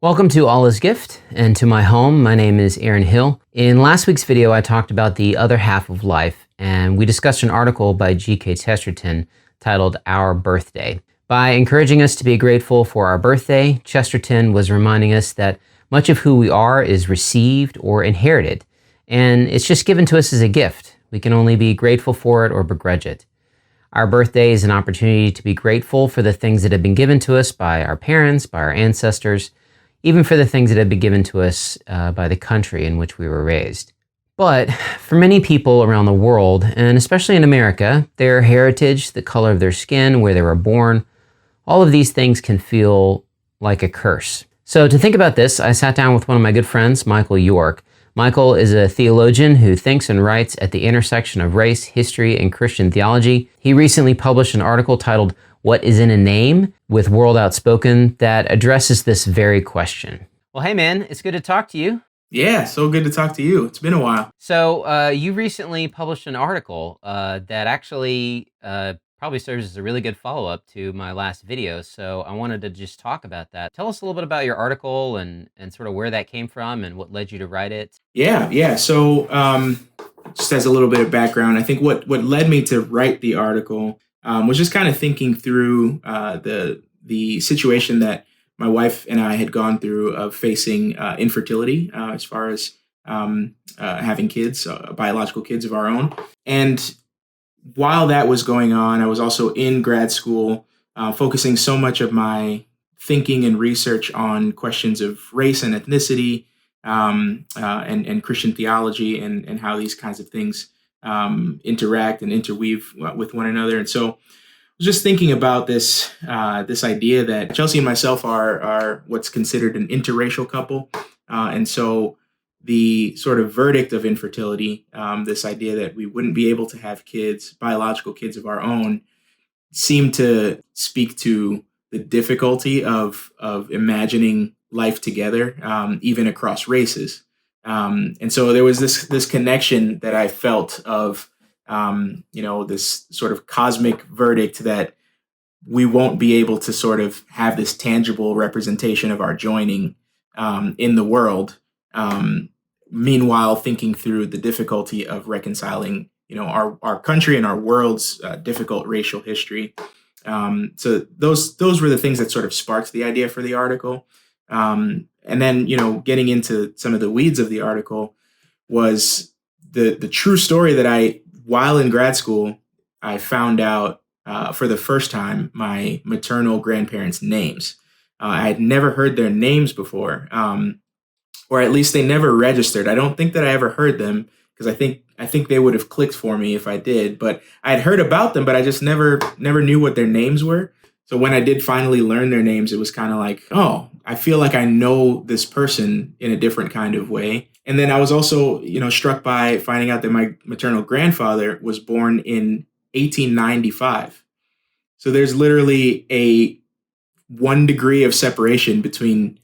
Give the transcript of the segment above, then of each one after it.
Welcome to All Is Gift and to my home. My name is Aaron Hill. In last week's video, I talked about the other half of life, and we discussed an article by G.K. Chesterton titled Our Birthday. By encouraging us to be grateful for our birthday, Chesterton was reminding us that much of who we are is received or inherited, and it's just given to us as a gift. We can only be grateful for it or begrudge it. Our birthday is an opportunity to be grateful for the things that have been given to us by our parents, by our ancestors, even for the things that have been given to us by the country in which we were raised. But for many people around the world, and especially in America, their heritage, the color of their skin, where they were born, all of these things can feel like a curse. So to think about this, I sat down with one of my good friends, Michael Yorke. Michael is a theologian who thinks and writes at the intersection of race, history, and Christian theology. He recently published an article titled What is in a Name? With World Outspoken that addresses this very question. Well, hey man, it's good to talk to you. Yeah, so good to talk to you. It's been a while. So you recently published an article that actually probably serves as a really good follow-up to my last video. So I wanted to just talk about that. Tell us a little bit about your article and sort of where that came from and what led you to write it. Yeah. So just as a little bit of background, I think what led me to write the article was just kind of thinking through the situation that my wife and I had gone through of facing infertility as far as having kids, biological kids of our own. And while that was going on, I was also in grad school, focusing so much of my thinking and research on questions of race and ethnicity and Christian theology and how these kinds of things interact and interweave with one another. And so I was just thinking about this idea that Chelsea and myself are what's considered an interracial couple. And so the sort of verdict of infertility, this idea that we wouldn't be able to have kids, biological kids of our own, seemed to speak to the difficulty of imagining life together, even across races. And so there was this connection that I felt of, this sort of cosmic verdict that we won't be able to sort of have this tangible representation of our joining in the world. Meanwhile, thinking through the difficulty of reconciling, our country and our world's difficult racial history. So those were the things that sort of sparked the idea for the article. And then, getting into some of the weeds of the article was the true story that while in grad school, I found out for the first time my maternal grandparents' names. I had never heard their names before, or at least they never registered. I don't think that I ever heard them because I think they would have clicked for me if I did. But I had heard about them, but I just never knew what their names were. So when I did finally learn their names, it was kind of like, oh, I feel like I know this person in a different kind of way. And then I was also, struck by finding out that my maternal grandfather was born in 1895. So there's literally a 1 degree of separation between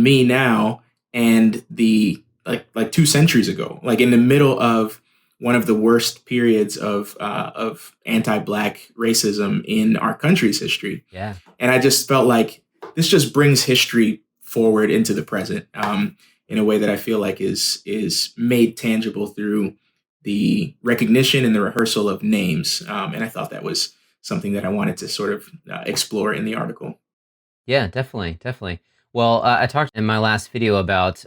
me now and the like 2 centuries ago, like in the middle of one of the worst periods of anti-Black racism in our country's history. Yeah. And I just felt like this just brings history forward into the present in a way that I feel like is made tangible through the recognition and the rehearsal of names. And I thought that was something that I wanted to sort of explore in the article. Yeah, definitely. Well, I talked in my last video about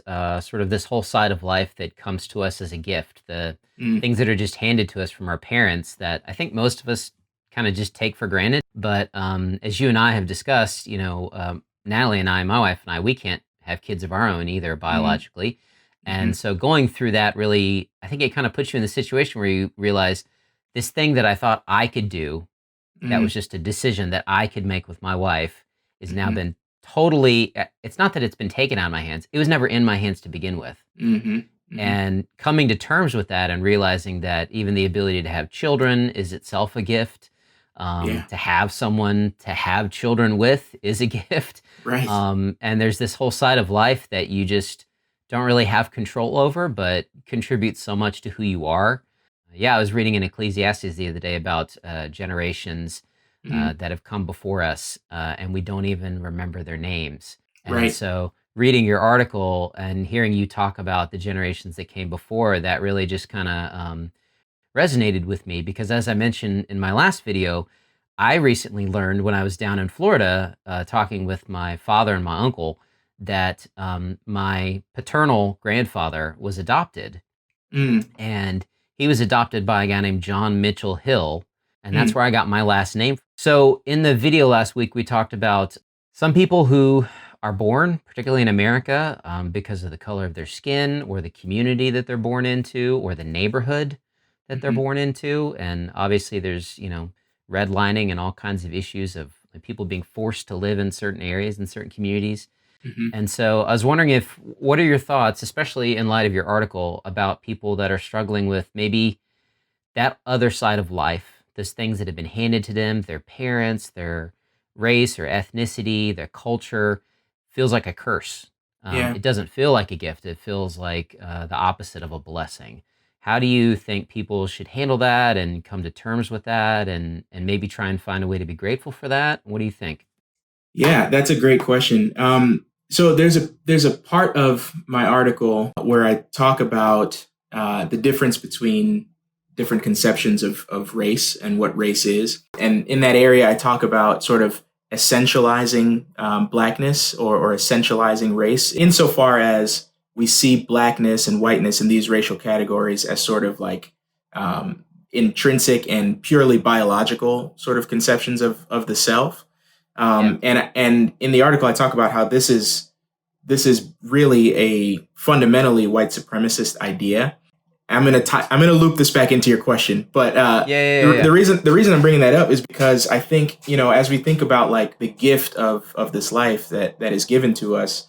sort of this whole side of life that comes to us as a gift, the things that are just handed to us from our parents that I think most of us kind of just take for granted. But as you and I have discussed, Natalie and I, my wife and I, we can't have kids of our own either biologically. And so going through that really, I think it kind of puts you in the situation where you realize this thing that I thought I could do, that was just a decision that I could make with my wife, is now been totally, it's not that it's been taken out of my hands. It was never in my hands to begin with. And coming to terms with that and realizing that even the ability to have children is itself a gift. To have someone to have children with is a gift. Right. And there's this whole side of life that you just don't really have control over, but contributes so much to who you are. Yeah, I was reading in Ecclesiastes the other day about generations that have come before us, and we don't even remember their names. And Right. so reading your article and hearing you talk about the generations that came before, that really just kind of resonated with me, because as I mentioned in my last video, I recently learned when I was down in Florida talking with my father and my uncle that my paternal grandfather was adopted, Mm, and he was adopted by a guy named John Mitchell Hill, and that's mm, where I got my last name. So in the video last week, we talked about some people who are born, particularly in America, because of the color of their skin or the community that they're born into or the neighborhood that they're mhm, born into. And obviously there's, redlining and all kinds of issues of people being forced to live in certain areas and certain communities. mhm. And so I was wondering what are your thoughts, especially in light of your article, about people that are struggling with maybe that other side of life, those things that have been handed to them, their parents, their race or ethnicity, their culture, feels like a curse. Yeah. It doesn't feel like a gift. It feels like the opposite of a blessing. How do you think people should handle that and come to terms with that, and maybe try and find a way to be grateful for that? What do you think? Yeah, that's a great question. So there's a part of my article where I talk about the difference between different conceptions of race and what race is, and in that area, I talk about sort of essentializing blackness or essentializing race, insofar as we see blackness and whiteness in these racial categories as sort of like intrinsic and purely biological sort of conceptions of the self. Yeah. And in the article, I talk about how this is really a fundamentally white supremacist idea. I'm gonna loop this back into your question, but Yeah, yeah, the, yeah, yeah. the reason I'm bringing that up is because I think, as we think about like the gift of this life that is given to us,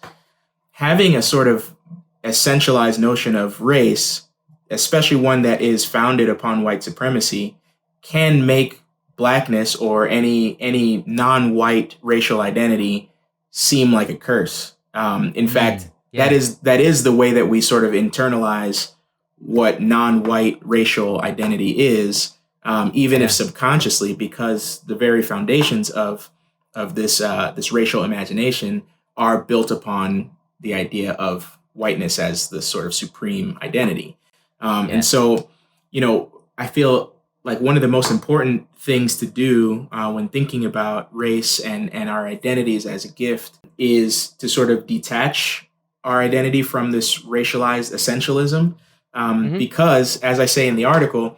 having a sort of essentialized notion of race, especially one that is founded upon white supremacy, can make blackness or any non-white racial identity seem like a curse. In fact, that Yeah, is the way that we sort of internalize what non-white racial identity is, even if yeah, subconsciously, because the very foundations of this racial imagination are built upon the idea of whiteness as the sort of supreme identity. And yeah. so, I feel like one of the most important things to do when thinking about race and our identities as a gift is to sort of detach our identity from this racialized essentialism. Hmm. Because, as I say in the article,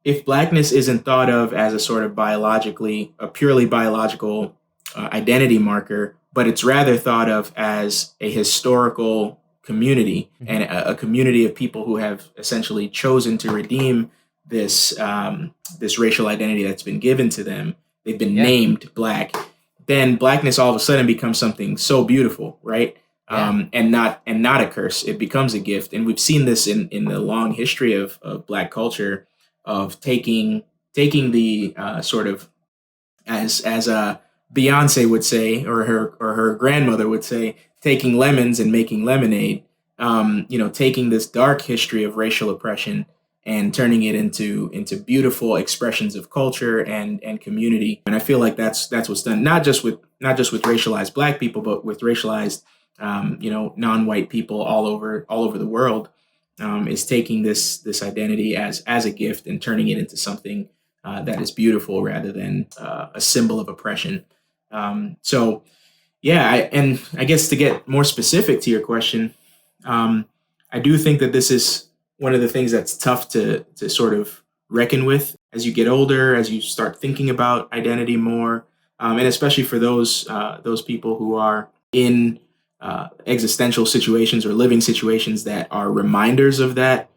if blackness isn't thought of as a sort of a purely biological identity marker, but it's rather thought of as a historical community Hmm. and a community of people who have essentially chosen to redeem this racial identity that's been given to them. They've been Yeah, named black. Then blackness all of a sudden becomes something so beautiful, right? yeah, And not a curse. It becomes a gift, and we've seen this in the long history of black culture, of taking the sort of, as Beyonce would say, or her grandmother would say, taking lemons and making lemonade. Taking this dark history of racial oppression and turning it into beautiful expressions of culture and community. And I feel like that's what's done, not just with racialized black people, but with racialized non-white people all over the world, is taking this identity as a gift and turning it into something that is beautiful rather than a symbol of oppression. So yeah, and I guess to get more specific to your question, um, I do think that this is one of the things that's tough to sort of reckon with as you get older, as you start thinking about identity more, and especially for those people who are in existential situations or living situations that are reminders of that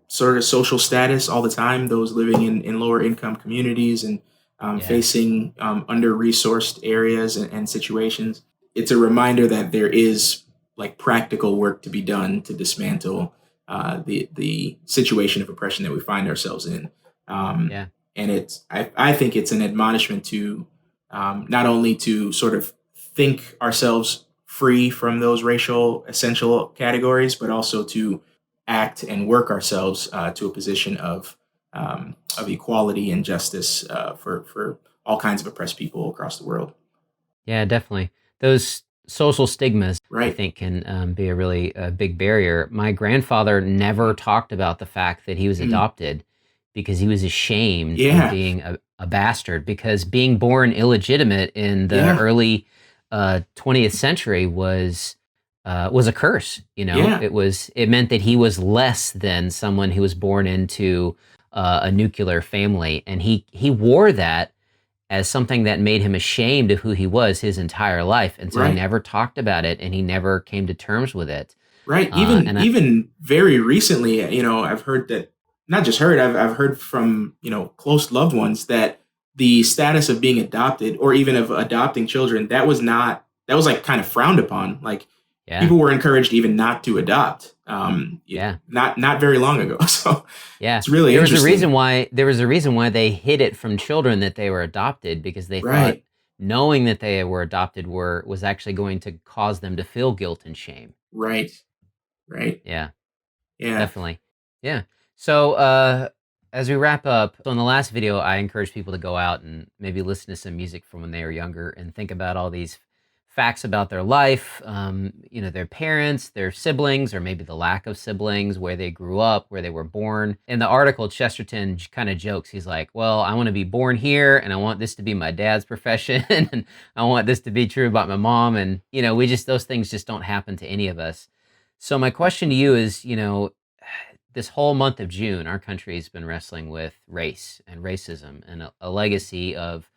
sort of social status all the time. Those living in lower income communities and yeah, facing under resourced areas and situations. It's a reminder that there is like practical work to be done to dismantle the situation of oppression that we find ourselves in. Um, yeah, and I think it's an admonishment to not only to sort of think ourselves free from those racial essential categories, but also to act and work ourselves to a position of equality and justice for all kinds of oppressed people across the world. yeah, definitely. Those social stigmas, I Right. think, can be a really big barrier. My grandfather never talked about the fact that he was Mm. adopted because he was ashamed of Yeah. being a bastard, because being born illegitimate in the Yeah. early 20th century was a curse. Yeah. It meant that he was less than someone who was born into a nuclear family, and he wore that as something that made him ashamed of who he was his entire life, and so he Right. never talked about it, and he never came to terms with it. Right. Even And I, even very recently, I've heard that, not just heard, I've heard from, close loved ones that the status of being adopted, or even of adopting children, that was like kind of frowned upon. Like, yeah, people were encouraged even not to adopt. yeah, Not very long ago. So yeah. it's really There was a interesting. reason why they hid it from children that they were adopted, because they thought Right. knowing that they were adopted was actually going to cause them to feel guilt and shame. Right. Right. Yeah. Yeah. Definitely. Yeah. So, as we wrap up, so in the last video, I encouraged people to go out and maybe listen to some music from when they were younger and think about all these facts about their life, their parents, their siblings, or maybe the lack of siblings, where they grew up, where they were born. In the article, Chesterton kind of jokes. He's like, well, I want to be born here, and I want this to be my dad's profession, and I want this to be true about my mom. And, those things just don't happen to any of us. So my question to you is, this whole month of June, our country has been wrestling with race and racism, and a legacy of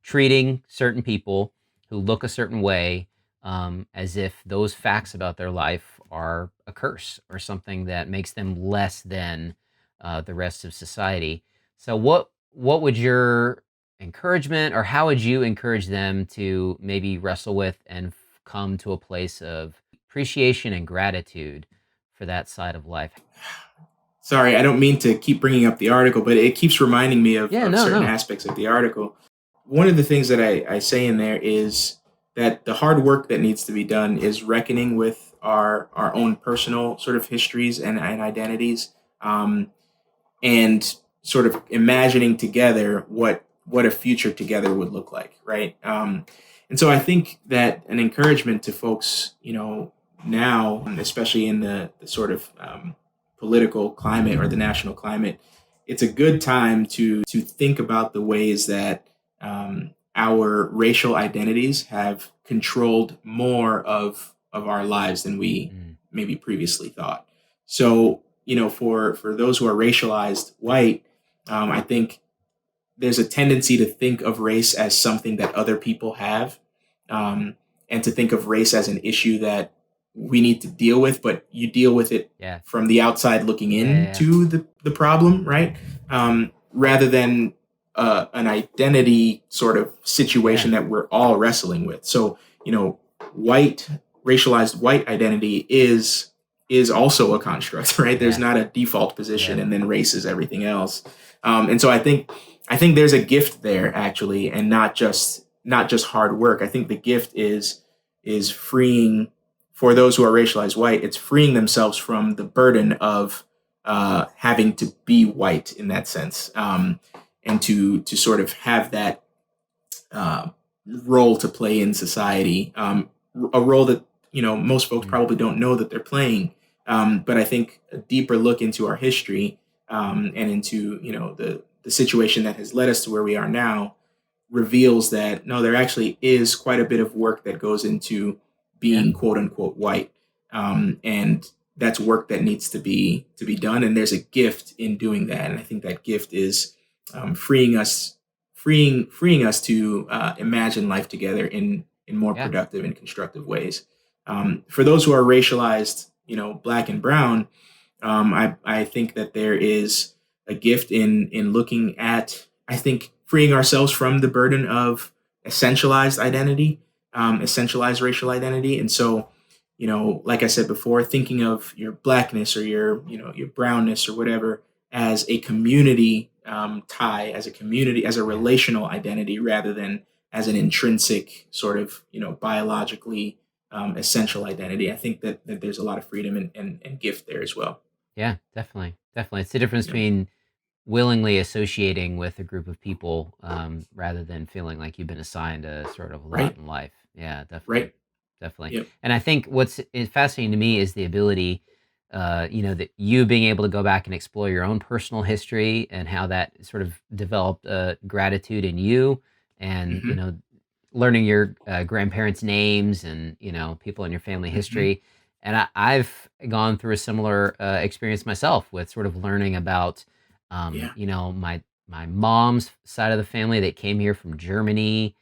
treating certain people who look a certain way as if those facts about their life are a curse or something that makes them less than the rest of society. So, what would your encouragement, or how would you encourage them to maybe wrestle with and come to a place of appreciation and gratitude for that side of life? Sorry, I don't mean to keep bringing up the article, but it keeps reminding me Yeah, of no, certain no. aspects of the article. One of the things that I say in there is that the hard work that needs to be done is reckoning with our own personal sort of histories and identities, and sort of imagining together what a future together would look like, right? And so I think that an encouragement to folks, now, especially in the sort of political climate or the national climate, it's a good time to think about the ways that our racial identities have controlled more of our lives than we Mm, maybe previously thought. So, for those who are racialized white, I think there's a tendency to think of race as something that other people have, um, and to think of race as an issue that we need to deal with, but you deal with it yeah, from the outside looking yeah, yeah, yeah. into the problem, right? Rather than an identity sort of Yeah, situation that we're all wrestling with. So, white, racialized white identity is also a construct, right? There's yeah, not a default position, yeah, and then race is everything else. And so I think there's a gift there, actually, and not just hard work. I think the gift is freeing, for those who are racialized white. It's freeing themselves from the burden of having to be white in that sense, and to sort of have that uh, role to play in society, a role that most folks mm, probably don't know that they're playing. But I think a deeper look into our history, and into the situation that has led us to where we are now, reveals that no, there actually is quite a bit of work that goes into yeah, being quote unquote white, and that's work that needs to be done. And there's a gift in doing that, and I think that gift is freeing us to imagine life together in more yeah, productive and constructive ways. For those who are racialized, black and brown, I think that there is a gift in looking at, I think, freeing ourselves from the burden of essentialized identity, essentialized racial identity. And so, like I said before, thinking of your blackness or your brownness or whatever as a community tie, as a community, as a yeah, relational identity, rather than as an intrinsic sort of biologically essential identity. I think that there's a lot of freedom and gift there as well. yeah, definitely, definitely. It's the difference Yeah. between willingly associating with a group of people rather than feeling like you've been assigned a sort of lot Right. in life. Yeah, definitely. Right. definitely. Yep. And I think what's fascinating to me is the ability, that you being able to go back and explore your own personal history and how that sort of developed gratitude in you, and Mm-hmm. learning your grandparents' names and people in your family Mm-hmm. history. And I've gone through a similar experience myself with sort of learning about, Yeah. my mom's side of the family that came here from Germany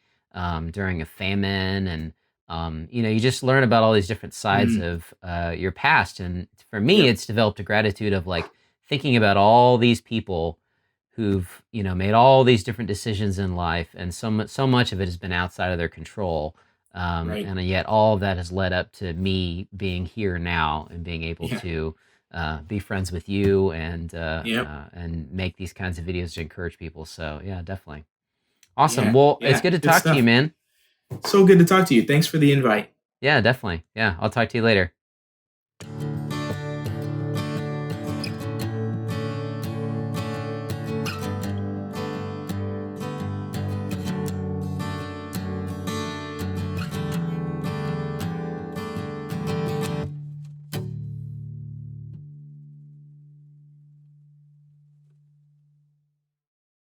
during a famine, and you just learn about all these different sides Mm. of your past. And for me, Yep. it's developed a gratitude of like thinking about all these people who've made all these different decisions in life, and so much of it has been outside of their control, Right. and yet all of that has led up to me being here now and being able Yeah. to be friends with you Yep. and make these kinds of videos to encourage people. So yeah, definitely awesome. Yeah. Well, it's Yeah. good to Good talk to you, stuff. man. So good to talk to you. Thanks for the invite. Yeah, definitely. Yeah, I'll talk to you later.